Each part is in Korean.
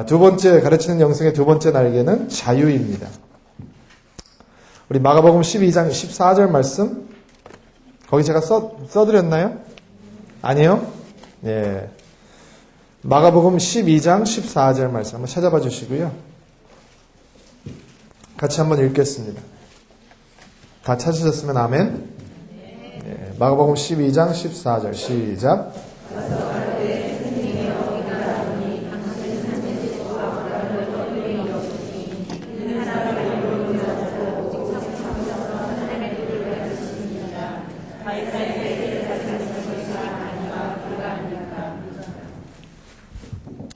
두 번째, 가르치는 영성의 두 번째 날개는 자유입니다. 우리 마가복음 12장 14절 말씀, 거기 제가 써드렸나요? 아니요? 예. 마가복음 12장 14절 말씀 한번 찾아봐 주시고요. 같이 한번 읽겠습니다. 다 찾으셨으면 아멘. 예. 마가복음 12장 14절 시작.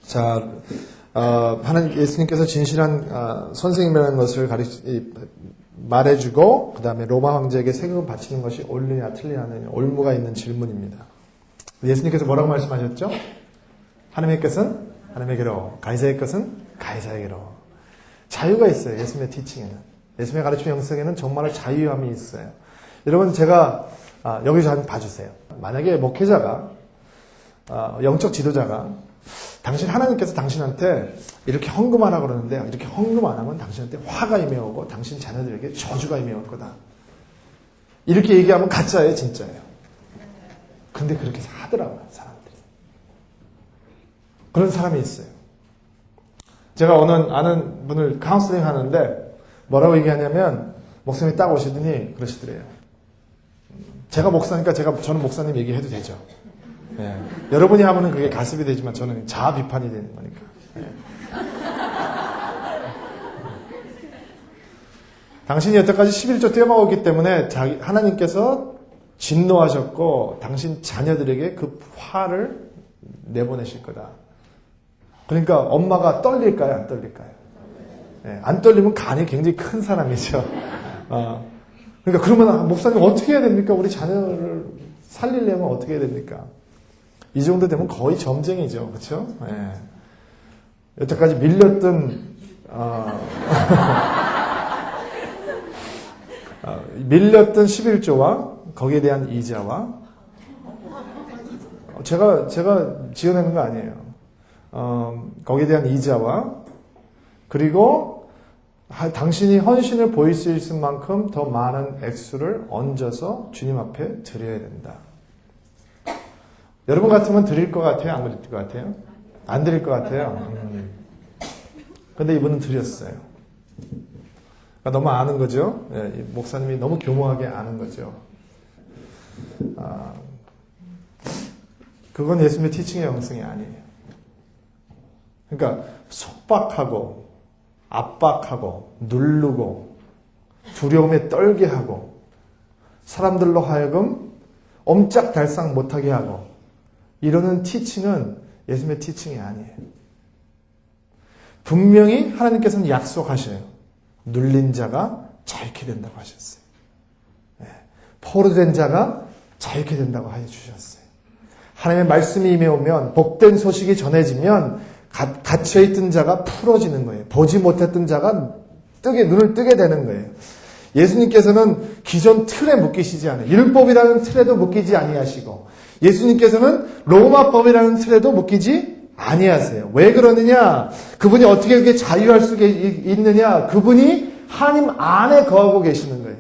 자, 하나님 예수님께서 진실한 선생님이라는 것을 말해주고 그 다음에 로마 황제에게 세금을 바치는 것이 옳으냐 틀리냐는 올무가 있는 질문입니다. 예수님께서 뭐라고 말씀하셨죠? 하나님의 것은 하나님에게로, 가이사의 것은 가이사에게로. 자유가 있어요. 예수님의 티칭에는. 예수님의 가르침의 영성에는 정말 자유함이 있어요. 여러분 제가 여기서 한번 봐주세요. 만약에 목회자가 영적 지도자가 당신 하나님께서 당신한테 이렇게 헌금하라 그러는데 이렇게 헌금 안 하면 당신한테 화가 임해오고 당신 자녀들에게 저주가 임해올 거다. 이렇게 얘기하면 가짜예요, 진짜예요. 근데 그렇게 하더라고요, 사람들이. 그런 사람이 있어요. 제가 어느 아는 분을 카운슬링 하는데 뭐라고 얘기하냐면 목사님이 딱 오시더니 그러시더래요. 제가 목사니까 저는 목사님 얘기해도 되죠. 예. 여러분이 하면은 그게 가습이 되지만 저는 자아 비판이 되는 거니까. 예. 당신이 여태까지 11조 떼어먹었기 때문에 하나님께서 진노하셨고 당신 자녀들에게 그 화를 내보내실 거다. 그러니까 엄마가 떨릴까요? 안 떨릴까요? 예. 안 떨리면 간이 굉장히 큰 사람이죠. 그러니까 그러면 목사님 어떻게 해야 됩니까? 우리 자녀를 살리려면 어떻게 해야 됩니까? 이 정도 되면 거의 점쟁이죠. 그렇죠? 예. 여태까지 밀렸던 밀렸던 11조와 거기에 대한 이자와 제가 지어내는 거 아니에요. 거기에 대한 이자와 그리고 당신이 헌신을 보일 수 있을 만큼 더 많은 액수를 얹어서 주님 앞에 드려야 된다. 여러분 같으면 드릴 것 같아요? 안 드릴 것 같아요? 안 드릴 것 같아요. 근데 이분은 드렸어요. 그러니까 너무 아는 거죠. 예, 목사님이 너무 교묘하게 아는 거죠. 그건 예수님의 티칭의 영성이 아니에요. 그러니까 속박하고 압박하고 누르고 두려움에 떨게 하고 사람들로 하여금 옴짝달싹 못하게 하고 이러는 티칭은 예수님의 티칭이 아니에요. 분명히 하나님께서는 약속하셔요. 눌린 자가 자유케 된다고 하셨어요. 네. 포로된 자가 자유케 된다고 해주셨어요. 하나님의 말씀이 임해오면 복된 소식이 전해지면 갇혀있던 자가 풀어지는 거예요. 보지 못했던 자가 눈을 뜨게 되는 거예요. 예수님께서는 기존 틀에 묶이시지 않아요. 율법이라는 틀에도 묶이지 아니하시고 예수님께서는 로마법이라는 틀에도 묶이지 아니하세요. 왜 그러느냐? 그분이 어떻게 그렇게 자유할 수 있느냐? 그분이 하나님 안에 거하고 계시는 거예요.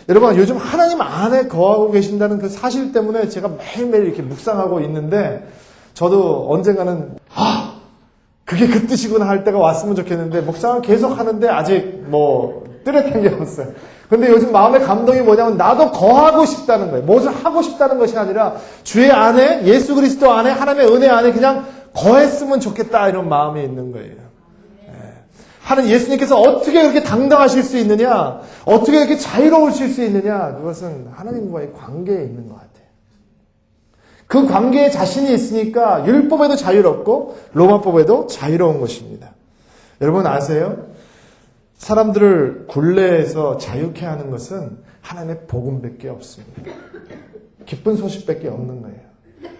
여러분 요즘 하나님 안에 거하고 계신다는 그 사실 때문에 제가 매일매일 이렇게 묵상하고 있는데 저도 언젠가는 그게 그 뜻이구나 할 때가 왔으면 좋겠는데 묵상을 계속 하는데 아직 뚜렷한 게 없어요. 근데 요즘 마음의 감동이 뭐냐면 나도 거하고 싶다는 거예요. 무엇을 하고 싶다는 것이 아니라 주의 안에 예수 그리스도 안에 하나님의 은혜 안에 그냥 거했으면 좋겠다 이런 마음이 있는 거예요. 하나님 예수님께서 어떻게 그렇게 당당하실 수 있느냐? 어떻게 그렇게 자유로우실 수 있느냐? 그것은 하나님과의 관계에 있는 것 같아요. 그 관계에 자신이 있으니까 율법에도 자유롭고 로마법에도 자유로운 것입니다. 여러분 아세요? 사람들을 굴레에서 자유케 하는 것은 하나님의 복음밖에 없습니다. 기쁜 소식밖에 없는 거예요.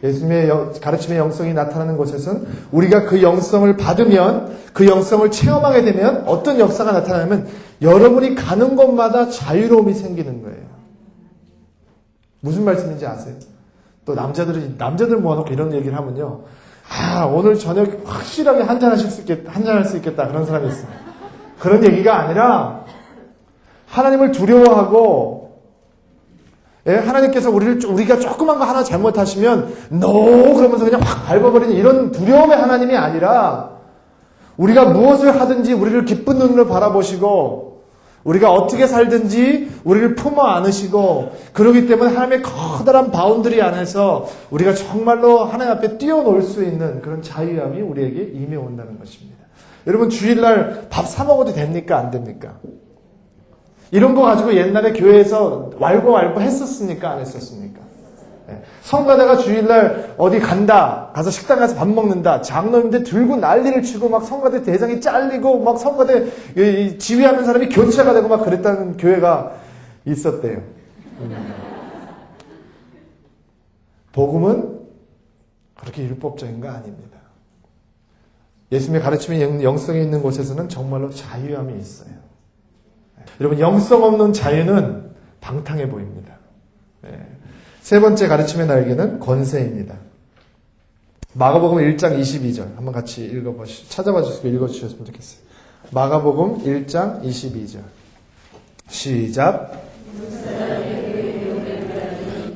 예수님의 가르침의 영성이 나타나는 곳에서는 우리가 그 영성을 받으면 그 영성을 체험하게 되면 어떤 역사가 나타나냐면 여러분이 가는 곳마다 자유로움이 생기는 거예요. 무슨 말씀인지 아세요? 또 남자들 모아놓고 이런 얘기를 하면요. 오늘 저녁 확실하게 한잔할 수 있겠다. 그런 사람이 있어요. 그런 얘기가 아니라, 하나님을 두려워하고, 하나님께서 우리가 조그만 거 하나 잘못하시면, NO! 그러면서 그냥 확 밟아버리는 이런 두려움의 하나님이 아니라, 우리가 무엇을 하든지 우리를 기쁜 눈으로 바라보시고, 우리가 어떻게 살든지 우리를 품어 안으시고, 그러기 때문에 하나님의 커다란 바운드리 안에서 우리가 정말로 하나님 앞에 뛰어놀 수 있는 그런 자유함이 우리에게 임해온다는 것입니다. 여러분, 주일날 밥 사 먹어도 됩니까? 안 됩니까? 이런 거 가지고 옛날에 교회에서 왈고 했었습니까? 안 했었습니까? 성가대가 주일날 어디 간다, 가서 식당 가서 밥 먹는다, 장로님들 들고 난리를 치고 막 성가대 대장이 잘리고 막 성가대 지휘하는 사람이 교체가 되고 막 그랬다는 교회가 있었대요. 복음은 그렇게 율법적인 거 아닙니다. 예수님의 가르침이 영성이 있는 곳에서는 정말로 자유함이 있어요. 여러분, 영성 없는 자유는 방탕해 보입니다. 세 번째 가르침의 날개는 권세입니다. 마가복음 1장 22절 한번 같이 찾아봐 주시고 읽어주셨으면 좋겠어요. 마가복음 1장 22절 시작.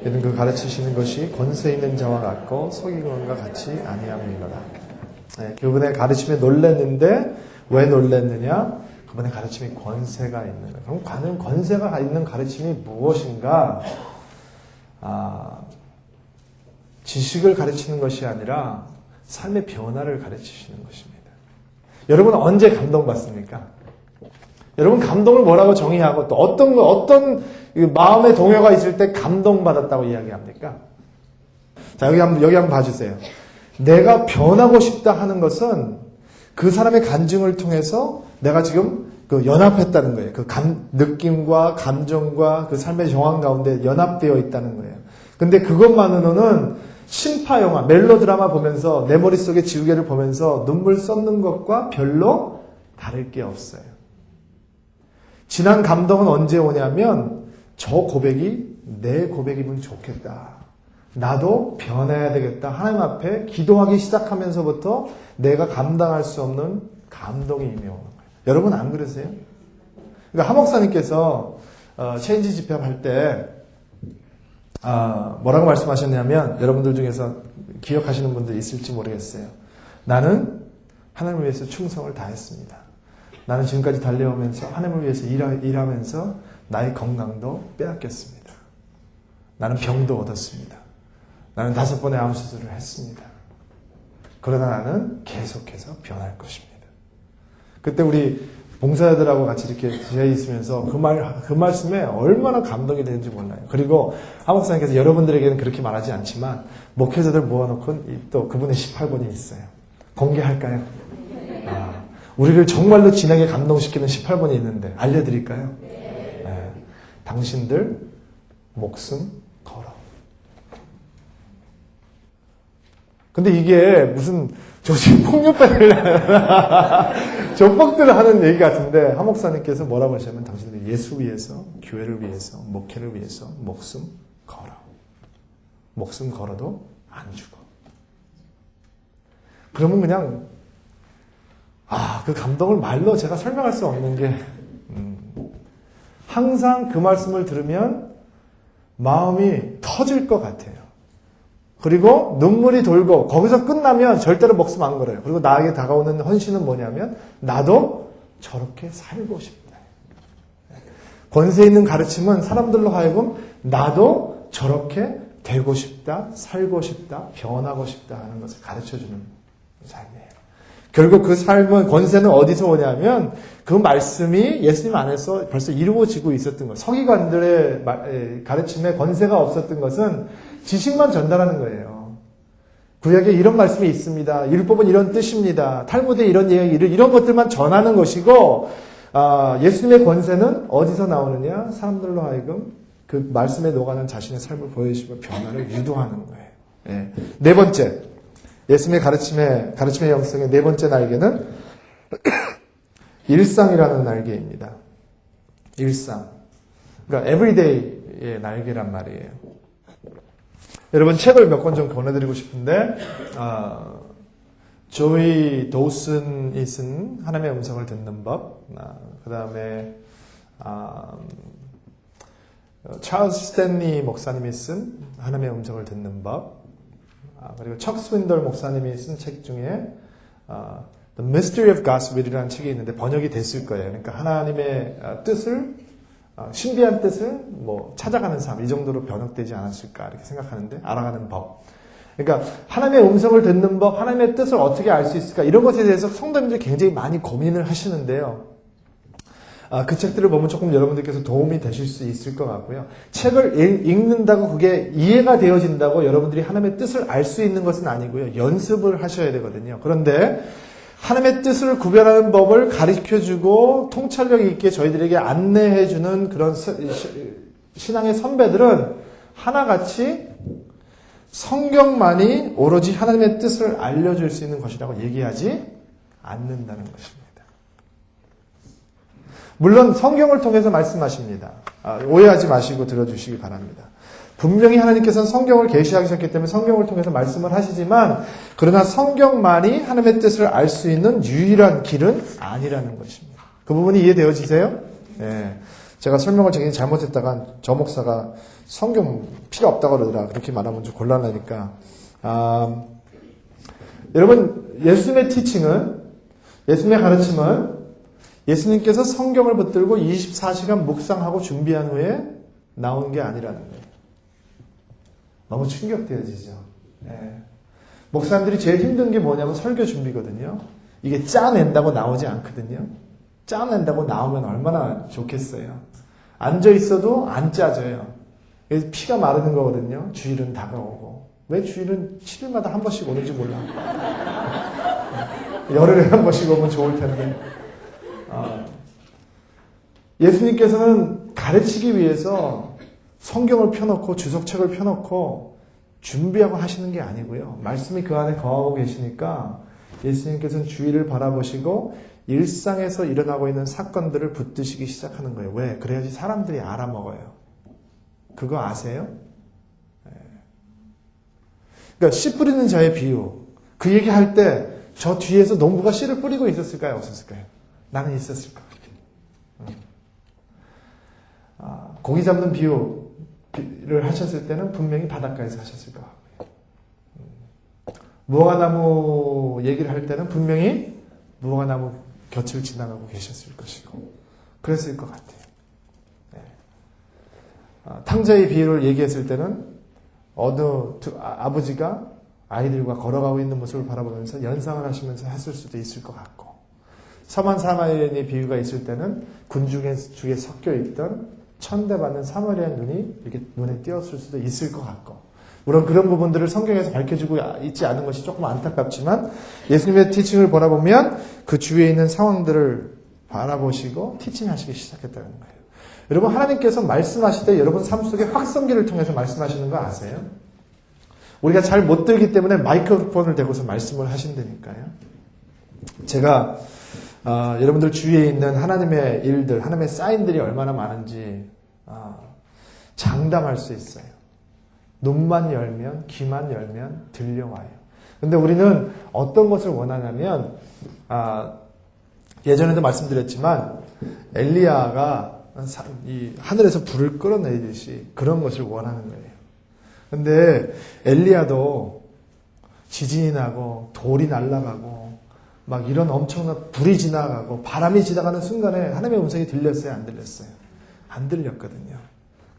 이는 그 가르치시는 것이 권세 있는 자와 같고 속이는 것과 같이 아니함이로라. 그분의 가르침에 놀랐는데 왜 놀랐느냐? 그분의 가르침이 권세가 있는 거예요. 그럼 과연 권세가 있는 가르침이 무엇인가? 지식을 가르치는 것이 아니라 삶의 변화를 가르치시는 것입니다. 여러분 언제 감동받습니까? 여러분 감동을 뭐라고 정의하고 또 어떤 마음의 동요가 있을 때 감동받았다고 이야기합니까? 자, 여기 한번 봐주세요. 내가 변하고 싶다 하는 것은 그 사람의 간증을 통해서 내가 지금 연합했다는 거예요. 느낌과 감정과 그 삶의 정황 가운데 연합되어 있다는 거예요. 근데 그것만으로는 신파 영화, 멜로드라마 보면서 내 머릿속에 지우개를 보면서 눈물 쏟는 것과 별로 다를 게 없어요. 진한 감동은 언제 오냐면 저 고백이 내 고백이면 좋겠다. 나도 변해야 되겠다. 하나님 앞에 기도하기 시작하면서부터 내가 감당할 수 없는 감동이 임해오는 거예요. 여러분 안 그러세요? 그러니까 하 목사님께서 체인지 집회할 때 뭐라고 말씀하셨냐면 여러분들 중에서 기억하시는 분들 있을지 모르겠어요. 나는 하나님을 위해서 충성을 다했습니다. 나는 지금까지 달려오면서 하나님을 위해서 일하면서 나의 건강도 빼앗겼습니다. 나는 병도 얻었습니다. 나는 5번의 암 수술을 했습니다. 그러나 나는 계속해서 변할 것입니다. 그때 우리 봉사자들하고 같이 이렇게 지하 있으면서 그 말씀에 얼마나 감동이 되는지 몰라요. 그리고 하 목사님께서 여러분들에게는 그렇게 말하지 않지만 목회자들 모아놓고 또 그분의 18번이 있어요. 공개할까요? 우리를 정말로 진하게 감동시키는 18번이 있는데 알려드릴까요? 네. 당신들 목숨 걸어. 근데 이게 무슨 조직 폭력배를 조폭들을 하는 얘기 같은데 하 목사님께서 뭐라고 하시냐면 당신들이 예수 위해서, 교회를 위해서, 목회를 위해서 목숨 걸어. 목숨 걸어도 안 죽어. 그러면 그냥 그 감동을 말로 제가 설명할 수 없는 게 항상 그 말씀을 들으면 마음이 터질 것 같아요. 그리고 눈물이 돌고 거기서 끝나면 절대로 목숨 안 걸어요. 그리고 나에게 다가오는 헌신은 뭐냐면 나도 저렇게 살고 싶다. 권세 있는 가르침은 사람들로 하여금 나도 저렇게 되고 싶다, 살고 싶다, 변하고 싶다 하는 것을 가르쳐주는 삶이에요. 결국 그 삶은, 권세는 어디서 오냐면 그 말씀이 예수님 안에서 벌써 이루어지고 있었던 것. 서기관들의 가르침에 권세가 없었던 것은 지식만 전달하는 거예요. 구약에 이런 말씀이 있습니다. 율법은 이런 뜻입니다. 탈무드에 이런 이야기, 이런 것들만 전하는 것이고, 예수님의 권세는 어디서 나오느냐? 사람들로 하여금 그 말씀에 녹아는 자신의 삶을 보여주시고 변화를 유도하는 거예요. 네. 네 번째, 예수님의 가르침의 영성의 네 번째 날개는 일상이라는 날개입니다. 일상. 그러니까 everyday의 날개란 말이에요. 여러분 책을 몇 권 좀 권해드리고 싶은데 조이 도슨이 쓴 하나님의 음성을 듣는 법, 그 다음에 찰스 스탠리 목사님이 쓴 하나님의 음성을 듣는 법, 그리고 척 스윈덜 목사님이 쓴 책 중에 The Mystery of God's Will이라는 책이 있는데 번역이 됐을 거예요. 그러니까 하나님의 뜻을 신비한 뜻을 뭐 찾아가는 삶, 이 정도로 번역되지 않았을까 이렇게 생각하는데, 알아가는 법. 그러니까 하나님의 음성을 듣는 법, 하나님의 뜻을 어떻게 알 수 있을까, 이런 것에 대해서 성도님들이 굉장히 많이 고민을 하시는데요. 그 책들을 보면 조금 여러분들께서 도움이 되실 수 있을 것 같고요. 책을 읽는다고 그게 이해가 되어진다고 여러분들이 하나님의 뜻을 알 수 있는 것은 아니고요. 연습을 하셔야 되거든요. 그런데 하나님의 뜻을 구별하는 법을 가르쳐주고 통찰력 있게 저희들에게 안내해주는 그런 신앙의 선배들은 하나같이 성경만이 오로지 하나님의 뜻을 알려줄 수 있는 것이라고 얘기하지 않는다는 것입니다. 물론 성경을 통해서 말씀하십니다. 오해하지 마시고 들어주시기 바랍니다. 분명히 하나님께서는 성경을 계시하셨기 때문에 성경을 통해서 말씀을 하시지만, 그러나 성경만이 하나님의 뜻을 알 수 있는 유일한 길은 아니라는 것입니다. 그 부분이 이해되어지세요? 네. 제가 설명을 굉장히 잘못했다가 저 목사가 성경 필요 없다고 그러더라. 그렇게 말하면 좀 곤란하니까. 여러분, 예수님의 티칭은, 예수님의 가르침은 예수님께서 성경을 붙들고 24시간 묵상하고 준비한 후에 나온 게 아니라는 거예요. 너무 충격되어지죠. 네. 목사님들이 제일 힘든 게 뭐냐면 설교 준비거든요. 이게 짜낸다고 나오지 않거든요. 짜낸다고 나오면 얼마나 좋겠어요. 앉아있어도 안 짜져요. 그래서 피가 마르는 거거든요. 주일은 다가오고. 왜 주일은 7일마다 한 번씩 오는지 몰라. 열흘에 한 번씩 오면 좋을 텐데. 예수님께서는 가르치기 위해서 성경을 펴놓고 주석책을 펴놓고 준비하고 하시는 게 아니고요. 말씀이 그 안에 거하고 계시니까 예수님께서는 주위를 바라보시고 일상에서 일어나고 있는 사건들을 붙드시기 시작하는 거예요. 왜? 그래야지 사람들이 알아먹어요. 그거 아세요? 그러니까 씨 뿌리는 자의 비유. 그 얘기할 때 저 뒤에서 농부가 씨를 뿌리고 있었을까요? 없었을까요? 나는 있었을 거예요. 고기 잡는 비유를 하셨을 때는 분명히 바닷가에서 하셨을 것 같고요. 무화과나무 얘기를 할 때는 분명히 무화과나무 곁을 지나가고 계셨을 것이고 그랬을 것 같아요. 네. 탕자의 비유를 얘기했을 때는 어느 아버지가 아이들과 걸어가고 있는 모습을 바라보면서 연상을 하시면서 했을 수도 있을 것 같고, 선한 사마리아인의 비유가 있을 때는 군중에 중에 섞여 있던 천대받는 사마리아인 눈이 이렇게 눈에 띄었을 수도 있을 것 같고, 물론 그런 부분들을 성경에서 밝혀주고 있지 않은 것이 조금 안타깝지만 예수님의 티칭을 바라보면 그 주위에 있는 상황들을 바라보시고 티칭하시기 시작했다는 거예요. 여러분, 하나님께서 말씀하실 때 여러분 삶 속에 확성기를 통해서 말씀하시는 거 아세요? 우리가 잘 못 들기 때문에 마이크로폰을 대고서 말씀을 하신다니까요. 제가 여러분들 주위에 있는 하나님의 일들, 하나님의 사인들이 얼마나 많은지 장담할 수 있어요. 눈만 열면, 귀만 열면 들려와요. 근데 우리는 어떤 것을 원하냐면, 예전에도 말씀드렸지만 엘리야가 이 하늘에서 불을 끌어내듯이 그런 것을 원하는 거예요. 근데 엘리야도 지진이 나고 돌이 날아가고 막 이런 엄청난 불이 지나가고 바람이 지나가는 순간에 하나님의 음성이 들렸어요? 안 들렸어요? 안 들렸거든요.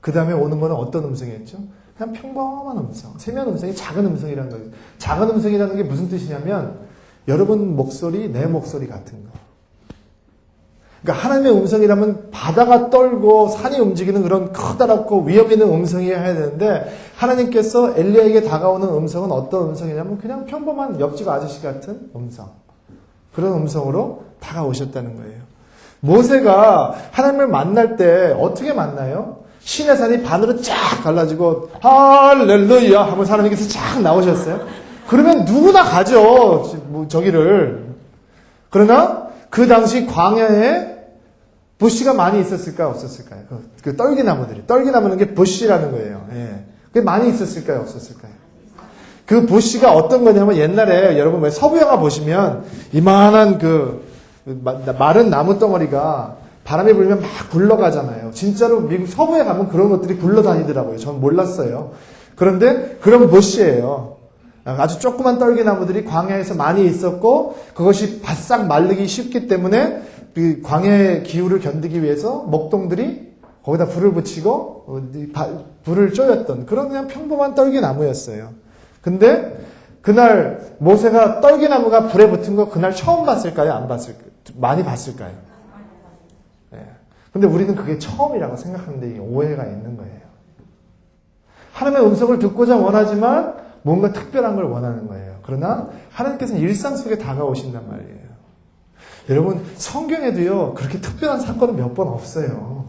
그 다음에 오는 거는 어떤 음성이었죠? 그냥 평범한 음성, 세미한 음성이 작은 음성이라는 거예요. 작은 음성이라는 게 무슨 뜻이냐면 여러분 목소리, 내 목소리 같은 거. 그러니까 하나님의 음성이라면 바다가 떨고 산이 움직이는 그런 커다랗고 위험 있는 음성이어야 되는데, 하나님께서 엘리야에게 다가오는 음성은 어떤 음성이냐면 그냥 평범한 옆집 아저씨 같은 음성. 그런 음성으로 다가오셨다는 거예요. 모세가 하나님을 만날 때 어떻게 만나요? 시내산이 반으로 쫙 갈라지고 할렐루야 하면 하나님께서 쫙 나오셨어요. 그러면 누구나 가죠, 저기를. 그러나 그 당시 광야에 부시가 많이 있었을까요? 없었을까요? 그 떨기나무들이. 떨기나무는 게 부시라는 거예요. 예. 그게 많이 있었을까요? 없었을까요? 그 부시가 어떤 거냐면 옛날에 여러분 왜 서부 영화 보시면 이만한 마른 나무 덩어리가 바람이 불면 막 굴러가잖아요. 진짜로 미국 서부에 가면 그런 것들이 굴러다니더라고요. 전 몰랐어요. 그런데 그런 부시예요. 아주 조그만 떨기나무들이 광야에서 많이 있었고 그것이 바싹 마르기 쉽기 때문에 그 광야의 기후를 견디기 위해서 목동들이 거기다 불을 붙이고 불을 쪼였던 그런 그냥 평범한 떨기나무였어요. 근데 그날 모세가 떨기나무가 불에 붙은 거 그날 처음 봤을까요? 안 봤을까요? 많이 봤을까요? 네. 근데 우리는 그게 처음이라고 생각하는데 오해가 있는 거예요. 하나님의 음성을 듣고자 원하지만 뭔가 특별한 걸 원하는 거예요. 그러나 하나님께서는 일상 속에 다가오신단 말이에요. 여러분 성경에도요 그렇게 특별한 사건은 몇 번 없어요.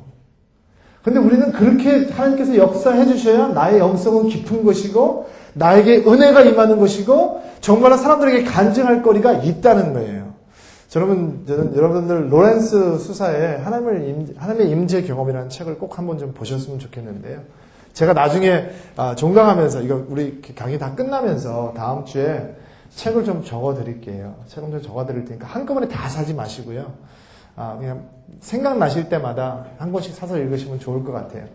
근데 우리는 그렇게 하나님께서 역사해 주셔야 나의 영성은 깊은 것이고 나에게 은혜가 임하는 것이고 정말로 사람들에게 간증할 거리가 있다는 거예요. 저는 여러분들 로렌스 수사의 하나님의 임재 경험이라는 책을 꼭 한번 좀 보셨으면 좋겠는데요. 제가 나중에 종강하면서 이거 우리 강의 다 끝나면서 다음 주에 책을 좀 적어드릴게요. 책을 좀 적어드릴 테니까 한꺼번에 다 사지 마시고요. 그냥 생각나실 때마다 한 권씩 사서 읽으시면 좋을 것 같아요.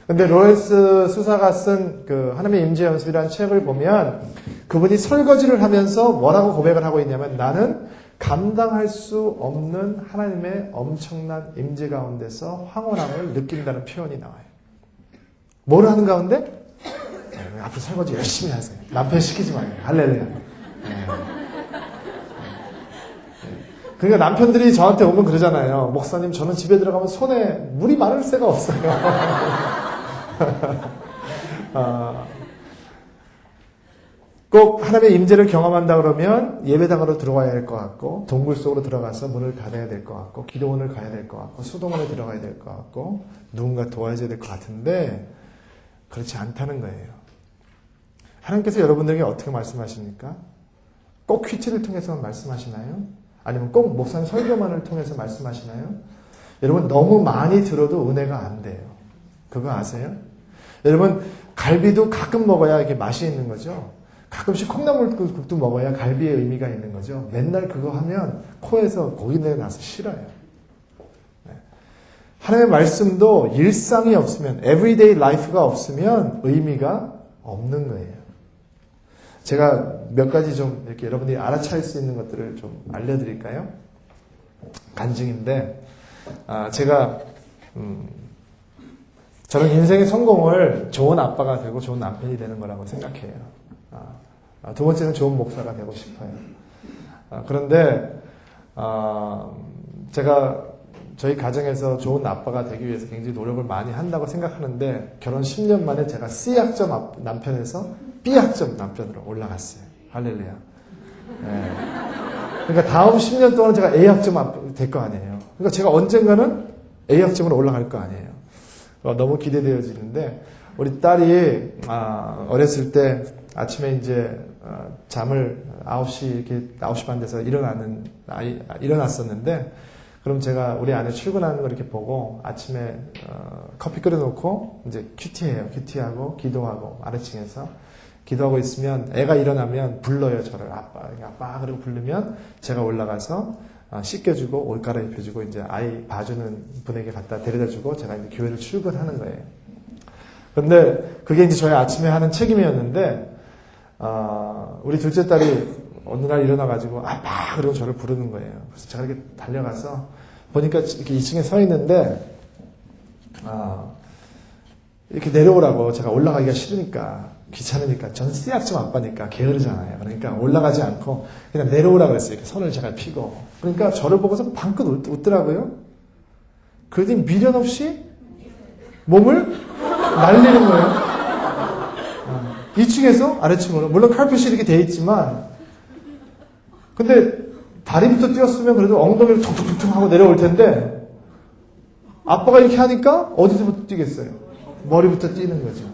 근데 로렌스 수사가 쓴 그 하나님의 임재 연습이라는 책을 보면 그분이 설거지를 하면서 뭐라고 고백을 하고 있냐면 나는 감당할 수 없는 하나님의 엄청난 임재 가운데서 황홀함을 느낀다는 표현이 나와요. 뭐를 하는 가운데? 앞으로 설거지 열심히 하세요. 남편 시키지 마요. 할렐루야. 그러니까 남편들이 저한테 오면 그러잖아요. 목사님, 저는 집에 들어가면 손에 물이 마를 새가 없어요. 꼭 하나님의 임재를 경험한다 그러면 예배당으로 들어가야 할 것 같고 동굴 속으로 들어가서 문을 닫아야 될 것 같고 기도원을 가야 될 것 같고 수도원에 들어가야 될 것 같고 누군가 도와줘야 될 것 같은데 그렇지 않다는 거예요. 하나님께서 여러분들에게 어떻게 말씀하십니까? 꼭 퀴즈를 통해서 말씀하시나요? 아니면 꼭 목사님 설교만을 통해서 말씀하시나요? 여러분 너무 많이 들어도 은혜가 안 돼요. 그거 아세요? 여러분 갈비도 가끔 먹어야 이게 맛이 있는 거죠. 가끔씩 콩나물국도 먹어야 갈비의 의미가 있는 거죠. 맨날 그거 하면 코에서 고기내가 나서 싫어요. 하나님의 말씀도 일상이 없으면 everyday life가 없으면 의미가 없는 거예요. 제가 몇 가지 좀 이렇게 여러분들이 알아차릴 수 있는 것들을 좀 알려드릴까요? 간증인데 제가 저는 인생의 성공을 좋은 아빠가 되고 좋은 남편이 되는 거라고 생각해요. 두 번째는 좋은 목사가 되고 싶어요. 그런데 제가 저희 가정에서 좋은 아빠가 되기 위해서 굉장히 노력을 많이 한다고 생각하는데 결혼 10년 만에 제가 C학점 남편에서 B학점 남편으로 올라갔어요. 할렐루야. 네. 그러니까 다음 10년 동안 제가 A학점 될 거 아니에요. 그러니까 제가 언젠가는 A학점으로 올라갈 거 아니에요. 너무 기대되어지는데 우리 딸이 어렸을 때 아침에 이제 잠을 9시 반 돼서 일어났었는데 그럼 제가 우리 아내 출근하는 거 이렇게 보고 아침에 커피 끓여놓고 이제 큐티해요. 큐티하고 기도하고 아래층에서 기도하고 있으면 애가 일어나면 불러요. 저를 아빠 그리고 부르면 제가 올라가서 씻겨주고 옷 갈아입혀주고 이제 아이 봐주는 분에게 갖다 데려다주고 제가 이제 교회를 출근하는 거예요. 근데 그게 이제 저희 아침에 하는 책임이었는데 우리 둘째 딸이 어느 날 일어나가지고 아빠 그러고 저를 부르는 거예요. 그래서 제가 이렇게 달려가서 보니까 이렇게 2층에 서 있는데 이렇게 내려오라고 제가 올라가기가 싫으니까 귀찮으니까 전 C학점 아빠니까 게으르잖아요. 그러니까 올라가지 않고 그냥 내려오라 그랬어요. 이렇게 손을 제가 펴고 그러니까 저를 보고서 방긋 웃더라고요. 그러더니 미련 없이 몸을 날리는 거예요. 2층에서 아래층으로 물론 칼펫이 이렇게 돼 있지만 근데 다리부터 뛰었으면 그래도 엉덩이를 퉁퉁퉁퉁 하고 내려올 텐데 아빠가 이렇게 하니까 어디서부터 뛰겠어요? 머리부터 뛰는 거죠.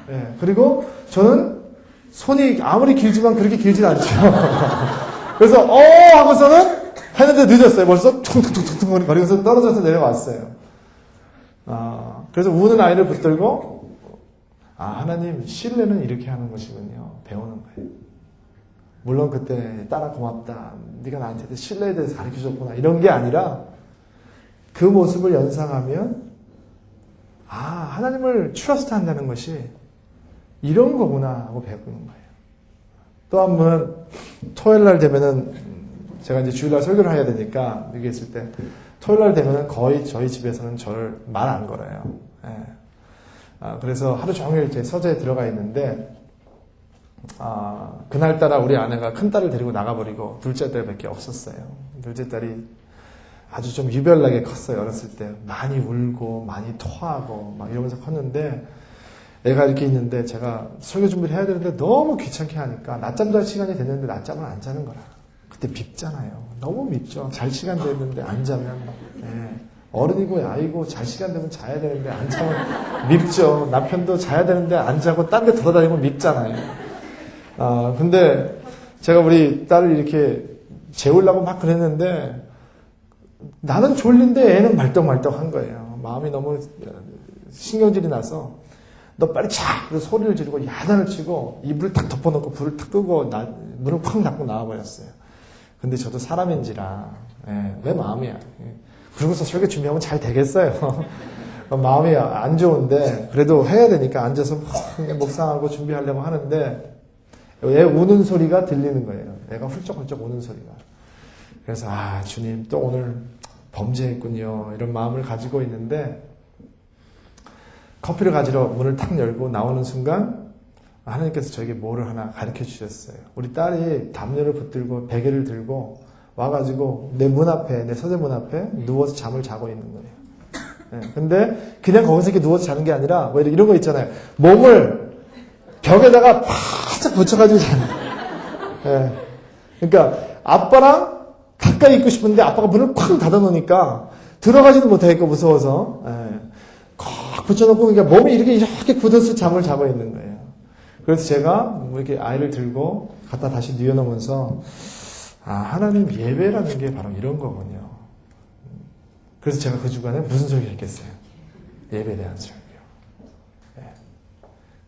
예. 그리고 저는 손이 아무리 길지만 그렇게 길진 않죠. 그래서 하고서는 했는데 늦었어요. 벌써 퉁퉁퉁퉁 거리면서 떨어져서 내려왔어요. 그래서 우는 아이를 붙들고 하나님 신뢰는 이렇게 하는 것이군요. 배우는 거예요. 물론 그때 딸아 고맙다. 네가 나한테 신뢰에 대해서 가르쳐줬구나. 이런 게 아니라 그 모습을 연상하면 하나님을 트러스트 한다는 것이 이런 거구나 하고 배우는 거예요. 또 한 번 토요일 날 되면은 제가 이제 주일날 설교를 해야 되니까 여기 있을 때 토요일 날 되면은 거의 저희 집에서는 저를 말 안 걸어요. 그래서 하루 종일 제 서재에 들어가 있는데 그날따라 우리 아내가 큰딸을 데리고 나가버리고 둘째 딸밖에 없었어요. 둘째 딸이 아주 좀 유별나게 컸어요. 어렸을 때 많이 울고 많이 토하고 막 이러면서 컸는데 애가 이렇게 있는데 제가 설교 준비를 해야 되는데 너무 귀찮게 하니까 낮잠도 할 시간이 됐는데 낮잠을 안 자는 거라. 그때 밉잖아요. 너무 밉죠. 잘 시간 됐는데 안 자면 어른이고 아이고 잘 시간 되면 자야 되는데 안 자면 밉죠. 남편도 자야 되는데 안 자고 딴 데 돌아다니면 밉잖아요. 근데 제가 우리 딸을 이렇게 재우려고 막 그랬는데 나는 졸린데 애는 말떡말떡한 거예요. 마음이 너무 신경질이 나서 너 빨리 자! 그래서 소리를 지르고 야단을 치고 이불을 탁 덮어놓고 불을 탁 끄고 문을 쾅 닫고 나와버렸어요. 근데 저도 사람인지라 내 마음이야. 그러고서 설교 준비하면 잘 되겠어요. 마음이 안 좋은데 그래도 해야 되니까 앉아서 묵상하고 준비하려고 하는데 애 우는 소리가 들리는 거예요. 애가 훌쩍훌쩍 우는 소리가. 그래서 주님 또 오늘 범죄했군요. 이런 마음을 가지고 있는데 커피를 가지러 문을 탁 열고 나오는 순간 하나님께서 저에게 뭐를 하나 가르쳐 주셨어요. 우리 딸이 담요를 붙들고 베개를 들고 와가지고 내 문 앞에, 내 서재 문 앞에 누워서 잠을 자고 있는 거예요. 근데 그냥 거기서 이렇게 누워서 자는 게 아니라 왜 이런 거 있잖아요. 몸을 벽에다가 바짝 붙여가지고 자는. 그러니까 아빠랑 가까이 있고 싶은데 아빠가 문을 쾅 닫아놓으니까 들어가지도 못하겠고 무서워서 콱 붙여놓고 그러니까 몸이 이렇게 굳어서 잠을 자고 있는 거예요. 그래서 제가 이렇게 아이를 들고 갖다 다시 뉘어놓으면서 하나님 예배라는 게 바로 이런 거군요. 그래서 제가 그 주간에 무슨 설교를 했겠어요? 예배에 대한 설교.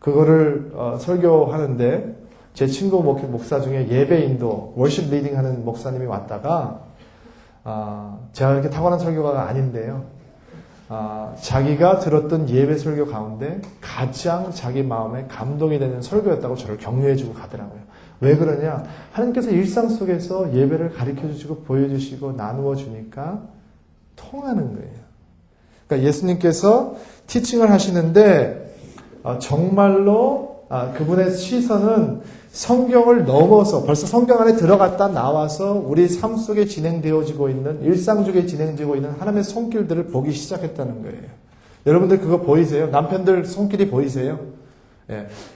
그거를 설교하는데 제 친구 목사 중에 예배 인도, 월십 리딩 하는 목사님이 왔다가 제가 이렇게 타고난 설교가가 아닌데요. 자기가 들었던 예배 설교 가운데 가장 자기 마음에 감동이 되는 설교였다고 저를 격려해주고 가더라고요. 왜 그러냐? 하나님께서 일상 속에서 예배를 가르쳐주시고 보여주시고 나누어 주니까 통하는 거예요. 그러니까 예수님께서 티칭을 하시는데 정말로 그분의 시선은 성경을 넘어서 벌써 성경 안에 들어갔다 나와서 우리 삶 속에 진행되어지고 있는 일상 중에 진행되고 있는 하나님의 손길들을 보기 시작했다는 거예요. 여러분들 그거 보이세요? 남편들 손길이 보이세요?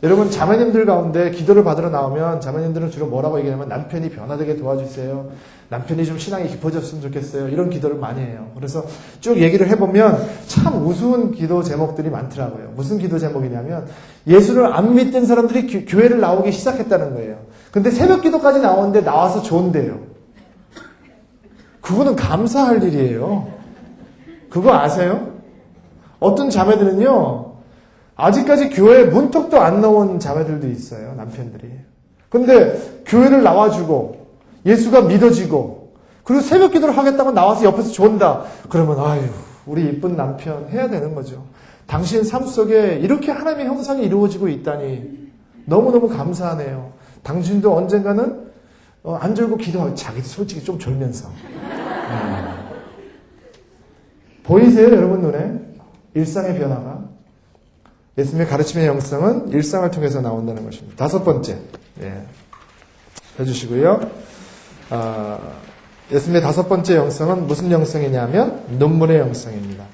여러분 자매님들 가운데 기도를 받으러 나오면 자매님들은 주로 뭐라고 얘기하냐면 남편이 변화되게 도와주세요. 남편이 좀 신앙이 깊어졌으면 좋겠어요. 이런 기도를 많이 해요. 그래서 쭉 얘기를 해보면 참 우스운 기도 제목들이 많더라고요. 무슨 기도 제목이냐면 예수를 안 믿던 사람들이 교회를 나오기 시작했다는 거예요. 근데 새벽 기도까지 나오는데 나와서 좋은데요. 그거는 감사할 일이에요. 그거 아세요? 어떤 자매들은요. 아직까지 교회에 문턱도 안 넣은 자매들도 있어요. 남편들이. 근데 교회를 나와주고 예수가 믿어지고 그리고 새벽 기도를 하겠다고 나와서 옆에서 존다. 그러면 우리 이쁜 남편 해야 되는 거죠. 당신 삶 속에 이렇게 하나님의 형상이 이루어지고 있다니 너무너무 감사하네요. 당신도 언젠가는 안 졸고 기도하고 자기도 솔직히 좀 졸면서 보이세요? 여러분 눈에? 일상의 변화가. 예수님의 가르침의 영성은 일상을 통해서 나온다는 것입니다. 다섯 번째 해주시고요. 예수님의 다섯 번째 영성은 무슨 영성이냐면 눈물의 영성입니다.